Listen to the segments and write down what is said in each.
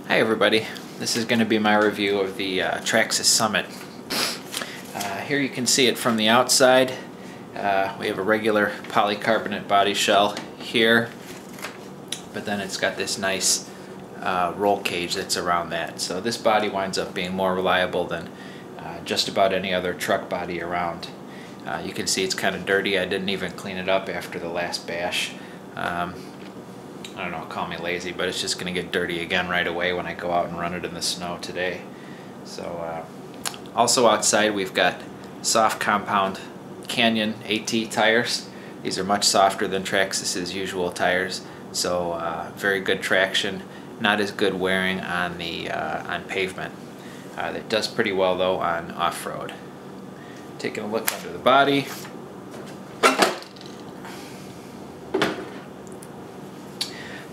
Hi everybody, this is going to be my review of the Traxxas Summit. Here you can see it from the outside. We have a regular polycarbonate body shell here, but then it's got this nice roll cage that's around that. So this body winds up being more reliable than just about any other truck body around. You can see it's kind of dirty. I didn't even clean it up after the last bash. I don't know, call me lazy, but it's just going to get dirty again right away when I go out and run it in the snow today. So also outside we've got soft compound Canyon AT tires. These are much softer than Traxxas's usual tires, so very good traction, not as good wearing on the on pavement. It does pretty well though on off-road. Taking a look under the body.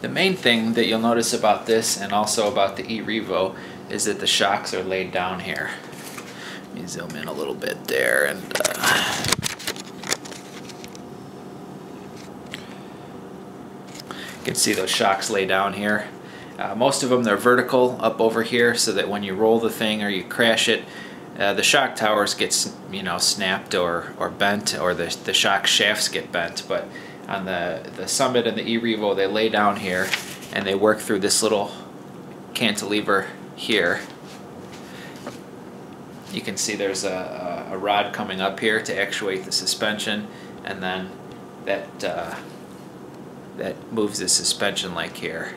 The main thing that you'll notice about this and also about the e-Revo is that the shocks are laid down here. Let me zoom in a little bit there and you can see those shocks lay down here. Most of them they're vertical up over here so that when you roll the thing or you crash it, the shock towers get snapped or bent, or the shock shafts get bent. But on the Summit and the e-Revo, they lay down here and they work through this little cantilever here. You can see there's a rod coming up here to actuate the suspension, and then that moves the suspension like here.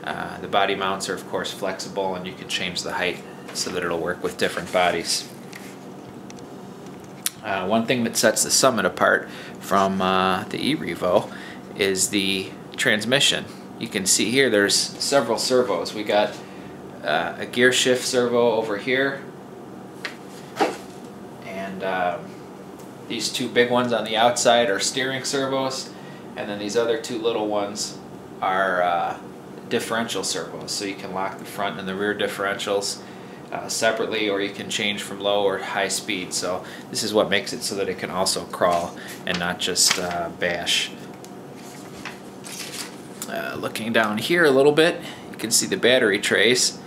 The body mounts are of course flexible, and you can change the height so that it'll work with different bodies. One thing that sets the Summit apart from the e-Revo is the transmission. You can see here there's several servos. We got a gear shift servo over here, and these two big ones on the outside are steering servos, and then these other two little ones are differential servos, so you can lock the front and the rear differentials separately, or you can change from low or high speed. So this is what makes it so that it can also crawl and not just bash. Looking down here a little bit, you can see the battery trays.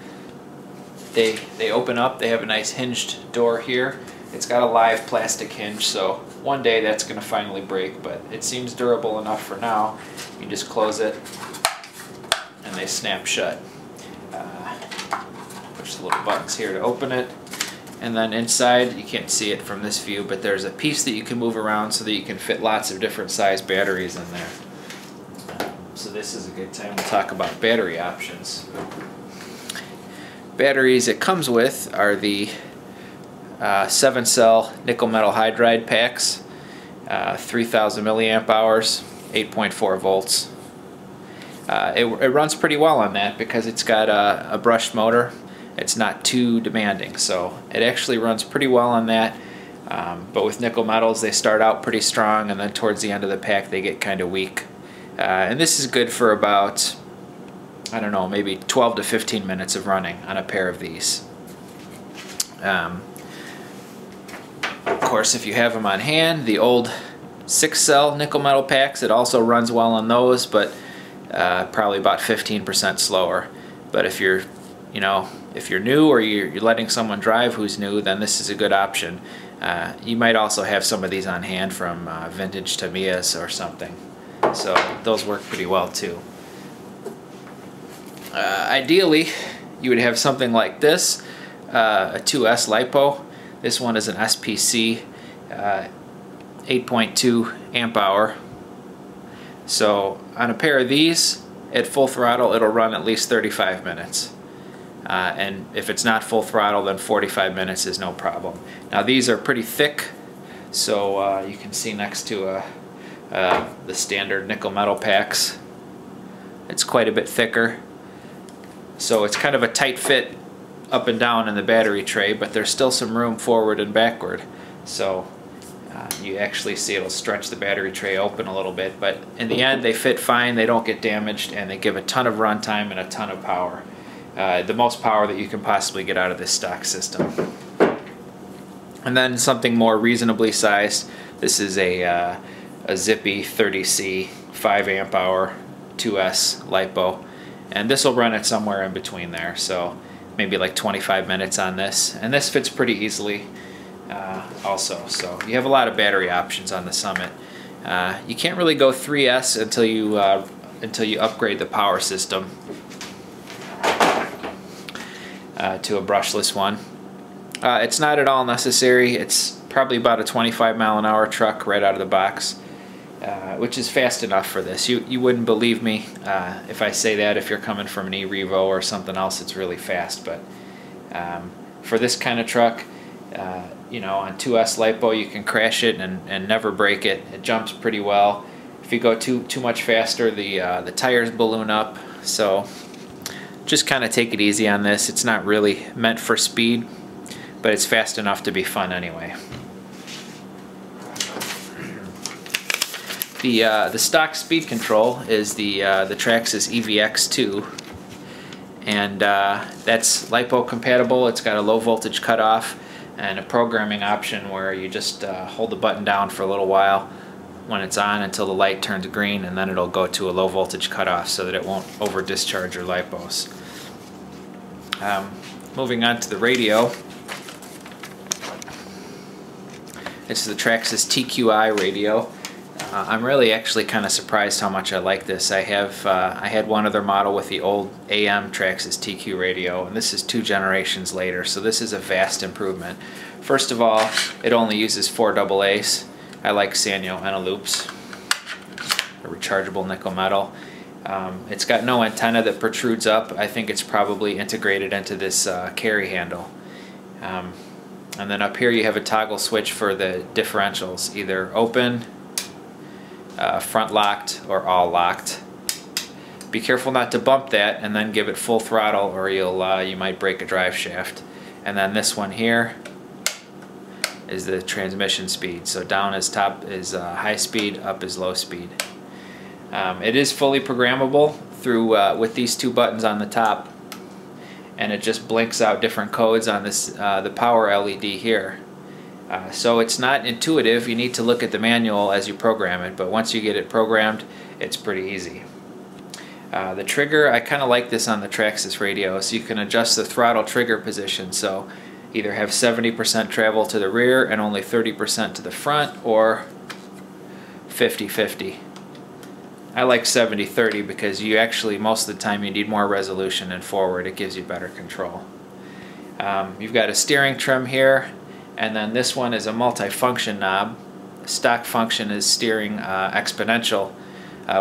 They open up. They have a nice hinged door here. It's got a live plastic hinge, so one day that's going to finally break, but it seems durable enough for now. You just close it and they snap shut. Push the little buttons here to open it, and then inside, you can't see it from this view, but there's a piece that you can move around so that you can fit lots of different size batteries in there. So this is a good time to talk about battery options. Batteries it comes with are the 7-cell nickel metal hydride packs, 3000 milliamp hours, 8.4 volts. It runs pretty well on that because it's got a brushed motor. It's not too demanding, so it actually runs pretty well on that. But with nickel metals, they start out pretty strong, and then towards the end of the pack they get kind of weak. And this is good for about, I don't know, maybe 12 to 15 minutes of running on a pair of these. Of course, if you have them on hand, the old 6-cell nickel metal packs, it also runs well on those, but probably about 15% slower. But if you're new, or you're letting someone drive who's new, then this is a good option. You might also have some of these on hand from vintage Tamiyas or something, so those work pretty well too. Ideally, you would have something like this, a 2S LiPo. This one is an SPC, 8.2 amp hour. So on a pair of these, at full throttle, it'll run at least 35 minutes. And if it's not full throttle, then 45 minutes is no problem. Now these are pretty thick, so you can see next to the standard nickel metal packs, it's quite a bit thicker. So it's kind of a tight fit up and down in the battery tray, but there's still some room forward and backward. So you actually see it'll stretch the battery tray open a little bit, but in the end they fit fine, they don't get damaged, and they give a ton of run time and a ton of power. The most power that you can possibly get out of this stock system. And then something more reasonably sized, this is a Zippy 30C 5 amp hour 2S LiPo. and this will run it somewhere in between there, so maybe like 25 minutes on this, and this fits pretty easily also. So you have a lot of battery options on the Summit. You can't really go 3S until you upgrade the power system to a brushless one. It's not at all necessary. It's probably about a 25-mile-an-hour truck right out of the box, which is fast enough for this. You wouldn't believe me if I say that if you're coming from an e-Revo or something else. It's really fast, but for this kind of truck, you know, on 2S LiPo you can crash it and never break it. It jumps pretty well. If you go too much faster, the tires balloon up. So just kind of take it easy on this. It's not really meant for speed, but it's fast enough to be fun anyway. The stock speed control is the Traxxas EVX2, and that's LiPo compatible. It's got a low voltage cutoff and a programming option where you just hold the button down for a little while when it's on until the light turns green, and then it'll go to a low voltage cutoff so that it won't over discharge your LiPos. Moving on to the radio. This is the Traxxas TQI radio. I'm really actually kind of surprised how much I like this. I had one other model with the old AM Traxxas TQ radio, and this is 2 generations later, so this is a vast improvement. First of all, it only uses 4 AA's. I like Sanyo Eneloops, a rechargeable nickel metal. It's got no antenna that protrudes up. I think it's probably integrated into this carry handle. And then up here you have a toggle switch for the differentials, either open, front locked, or all locked. Be careful not to bump that and then give it full throttle, or you might break a drive shaft. And then this one here is the transmission speed. So down is high speed, up is low speed. It is fully programmable through with these 2 buttons on the top, and it just blinks out different codes on this the power LED here. So it's not intuitive. You need to look at the manual as you program it, but once you get it programmed, it's pretty easy. The trigger, I kind of like this on the Traxxas radio, so you can adjust the throttle trigger position, so either have 70% travel to the rear and only 30% to the front, or 50-50. I like 70-30 because you actually, most of the time, you need more resolution and forward. It gives you better control. You've got a steering trim here, and then this one is a multi-function knob. The stock function is steering exponential,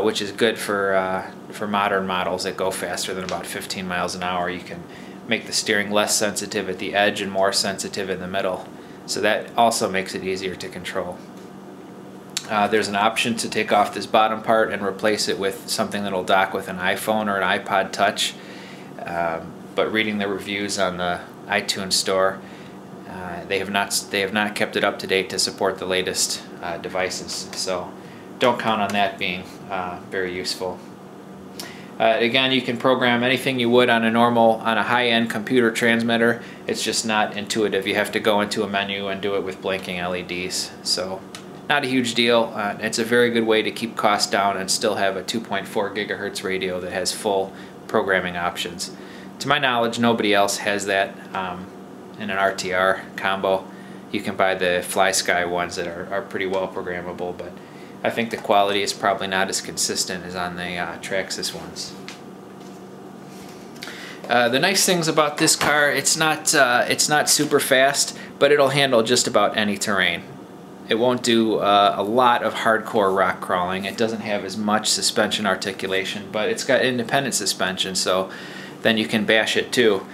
which is good for modern models that go faster than about 15 miles an hour. You can make the steering less sensitive at the edge and more sensitive in the middle, so that also makes it easier to control. There's an option to take off this bottom part and replace it with something that'll dock with an iPhone or an iPod Touch, but reading the reviews on the iTunes store, they have not kept it up to date to support the latest devices, so don't count on that being very useful. Again, you can program anything you would on a high-end computer transmitter. It's just not intuitive. You have to go into a menu and do it with blinking LEDs. So not a huge deal. It's a very good way to keep costs down and still have a 2.4 gigahertz radio that has full programming options. To my knowledge, nobody else has that in an RTR combo. You can buy the FlySky ones that are pretty well programmable, but I think the quality is probably not as consistent as on the Traxxas ones. The nice things about this car, it's not super fast, but it'll handle just about any terrain. It won't do a lot of hardcore rock crawling. It doesn't have as much suspension articulation, but it's got independent suspension, so then you can bash it too.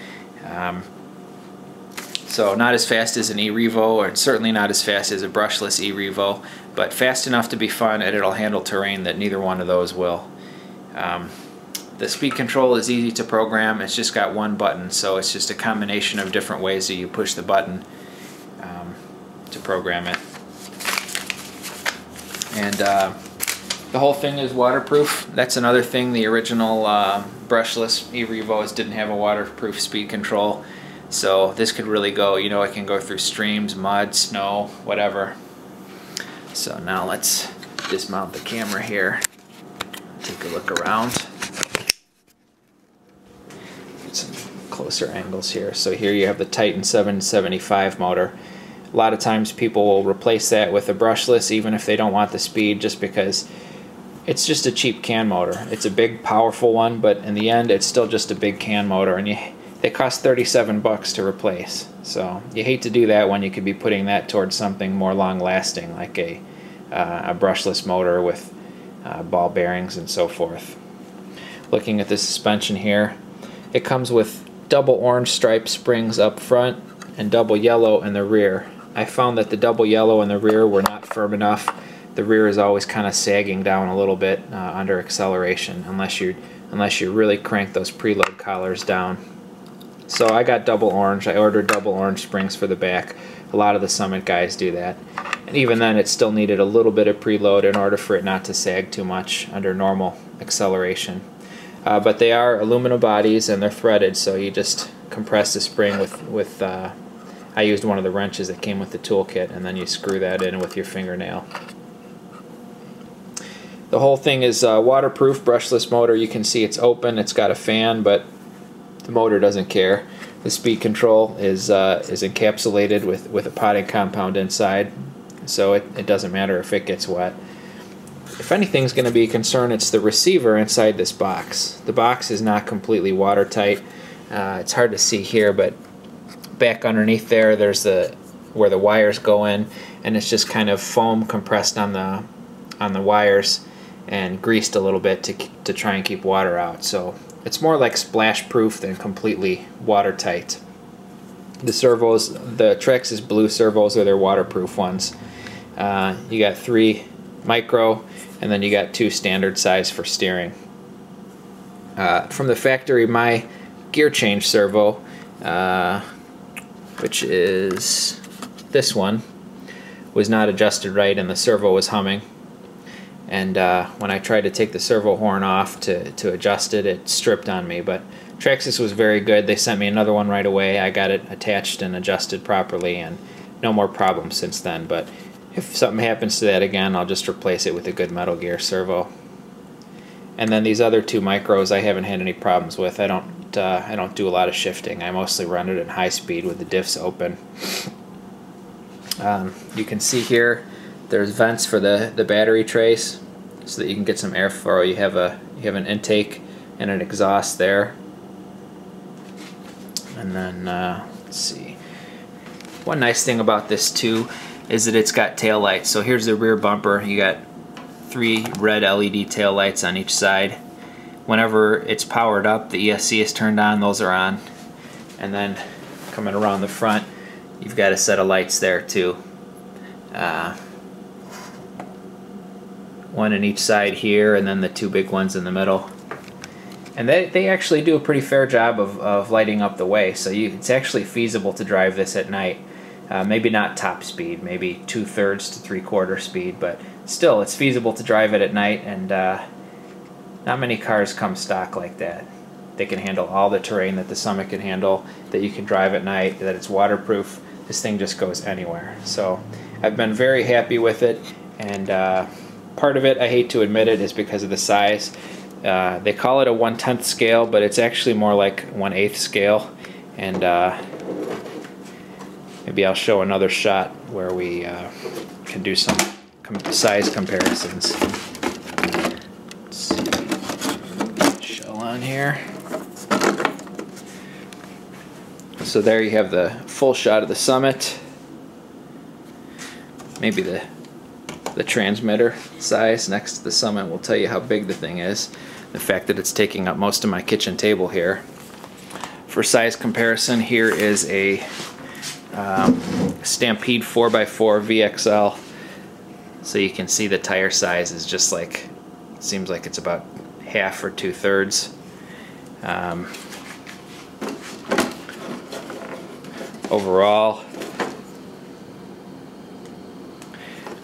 So not as fast as an e-Revo, and certainly not as fast as a brushless e-Revo, but fast enough to be fun, and it'll handle terrain that neither one of those will. The speed control is easy to program. It's just got 1 button, so it's just a combination of different ways that you push the button to program it. And the whole thing is waterproof. That's another thing. The original brushless e-Revos didn't have a waterproof speed control. So this could really go, you know, it can go through streams, mud, snow, whatever. So now let's dismount the camera here. Take a look around. closer angles here. So here you have the Titan 775 motor. A lot of times people will replace that with a brushless even if they don't want the speed, just because it's just a cheap can motor. It's a big powerful one, but in the end it's still just a big can motor, and they cost 37 bucks to replace. So you hate to do that when you could be putting that towards something more long lasting, like a brushless motor with ball bearings and so forth. Looking at the suspension here, it comes with double orange stripe springs up front and double yellow in the rear. I found that the double yellow in the rear were not firm enough. The rear is always kind of sagging down a little bit under acceleration, unless you really crank those preload collars down. So I got double orange. I ordered double orange springs for the back. A lot of the Summit guys do that. And even then it still needed a little bit of preload in order for it not to sag too much under normal acceleration. But they are aluminum bodies and they're threaded, so you just compress the spring with I used one of the wrenches that came with the toolkit, and then you screw that in with your fingernail. The whole thing is waterproof, brushless motor. You can see it's open, it's got a fan, but the motor doesn't care. The speed control is encapsulated with a potting compound inside, so it doesn't matter if it gets wet. If anything's going to be a concern, it's the receiver inside this box. The box is not completely watertight. It's hard to see here, but back underneath there's where the wires go in, and it's just kind of foam compressed on the wires and greased a little bit to try and keep water out. So it's more like splash proof than completely watertight. The servos, the Traxxas blue servos, are their waterproof ones. You got 3 micro, and then you got 2 standard size for steering. From the factory, my gear change servo, which is this one, was not adjusted right, and the servo was humming. And when I tried to take the servo horn off to adjust it, it stripped on me. But Traxxas was very good. They sent me another one right away. I got it attached and adjusted properly, and no more problems since then. But if something happens to that again, I'll just replace it with a good Metal Gear servo. And then these other 2 micros I haven't had any problems with. I don't do a lot of shifting. I mostly run it at high speed with the diffs open. You can see here there's vents for the battery trays, so that you can get some airflow. You have an intake and an exhaust there. And then let's see. One nice thing about this too is that it's got tail lights. So here's the rear bumper. You got 3 red LED tail lights on each side. Whenever it's powered up, the ESC is turned on, those are on. And then coming around the front, you've got a set of lights there too. One in each side here, and then the 2 big ones in the middle. And they actually do a pretty fair job of lighting up the way, so it's actually feasible to drive this at night. Maybe not top speed, maybe 2/3 to 3/4 speed, but still it's feasible to drive it at night, and not many cars come stock like that. They can handle all the terrain that the Summit can handle, that you can drive at night, that it's waterproof. This thing just goes anywhere. So I've been very happy with it, and part of it, I hate to admit it, is because of the size. They call it a 1/10 scale, but it's actually more like 1/8 scale, and maybe I'll show another shot where we can do some size comparisons. Let's see. Shell on here. So there you have the full shot of the Summit. Maybe the transmitter size next to the Summit will tell you how big the thing is. The fact that it's taking up most of my kitchen table here. For size comparison, here is a Stampede 4x4 VXL. So you can see the tire size is just like, it seems like it's about half or 2/3. Overall,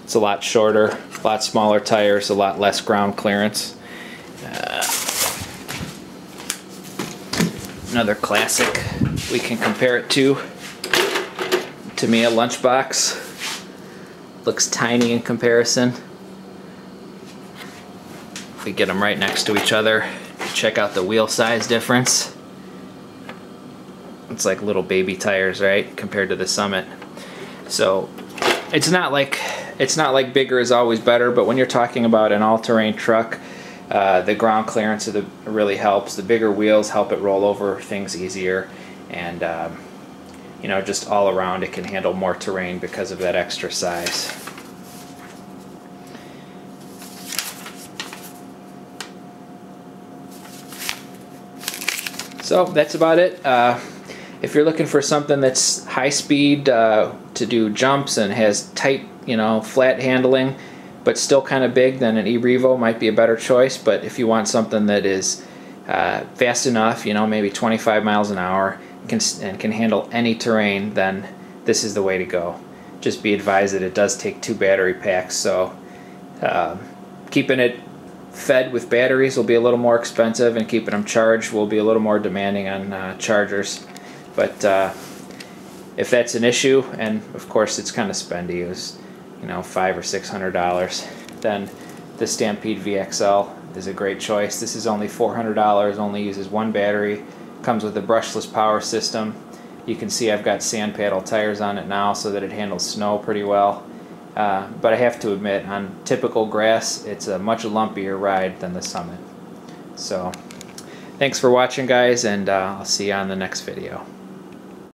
it's a lot shorter, a lot smaller tires, a lot less ground clearance. Another classic we can compare it to me, a lunchbox. Looks tiny in comparison. If we get them right next to each other, check out the wheel size difference. It's like little baby tires, right, compared to the Summit. So it's not like bigger is always better, but when you're talking about an all-terrain truck, the ground clearance really helps. The bigger wheels help it roll over things easier, and you know, just all around it can handle more terrain because of that extra size. So that's about it. If you're looking for something that's high speed to do jumps and has tight, you know, flat handling, but still kind of big, then an e-Revo might be a better choice. But if you want something that is fast enough, you know, maybe 25 miles an hour, and can handle any terrain, then this is the way to go. Just be advised that it does take 2 battery packs, so keeping it fed with batteries will be a little more expensive, and keeping them charged will be a little more demanding on chargers. But if that's an issue, and of course it's kind of spendy, it was, you know, $500 or $600, then the Stampede VXL is a great choice. This is only $400, only uses 1 battery, comes with a brushless power system. You can see I've got sand paddle tires on it now so that it handles snow pretty well. But I have to admit, on typical grass, it's a much lumpier ride than the Summit. So, thanks for watching, guys, and I'll see you on the next video.